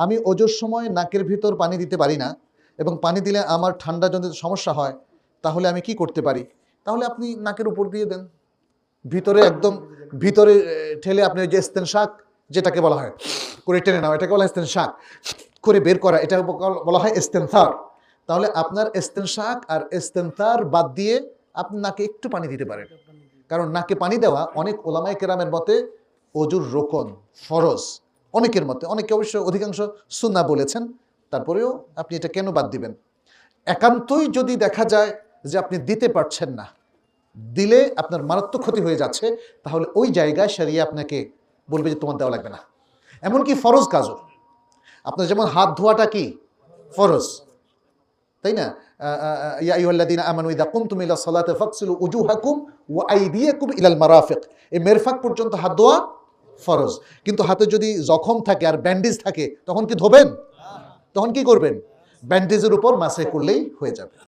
আমি ওজোর সময় নাকের ভিতর পানি দিতে পারি না এবং পানি দিলে আমার ঠান্ডা জনিত সমস্যা হয়, তাহলে আমি কি করতে পারি? তাহলে আপনি নাকের উপর দিয়ে দেন, ভিতরে একদম ভিতরে ঠেলে আপনি ওই যে ইস্তেনশাক যেটাকে বলা হয় করে টেনে নাও, এটাকে বলা হয় ইস্তেনশাক করে বের করা, এটা বলা হয় ইস্তেনসার। তাহলে আপনার ইস্তেনশাক আর ইস্তেনসার বাদ দিয়ে আপনি নাকে একটু পানি দিতে পারেন, কারণ নাকে পানি দেওয়া অনেক ওলামায়ে কেরামের মতে ওজুর রোকন, ফরজ। অনেকের মতে, অনেকে অবশ্য অধিকাংশ সুন্নাহ বলেছেন। তারপরেও আপনি এটা কেন বাদ দিবেন? একান্তই যদি দেখা যায় যে আপনি দিতে পারছেন না, দিলে আপনার মারাত্মক ক্ষতি হয়ে যাচ্ছে, তাহলে ওই জায়গায় শরিয়া আপনাকে বলবে যে তোমার দেওয়া লাগবে না। এমনকি ফরজ কাজও, আপনার যেমন হাত ধোয়াটা কি ফরজ, তাই না? ইয়া আইয়ুহাল্লাযীনা আমানু ইযা কুমতুম ইলা সালাতি ফাগসিলু উজুহাকুম ওয়া আইদিয়াকুম ইলাল মারাফিক। এই মেরফাক পর্যন্ত হাত ধোয়া ফরজ। কিন্তু হাতে যদি জখম থাকে আর ব্যান্ডেজ থাকে, তখন কি ধোবেন? তখন কি করবেন? ব্যান্ডেজের উপর মাসে করলেই হয়ে যাবে।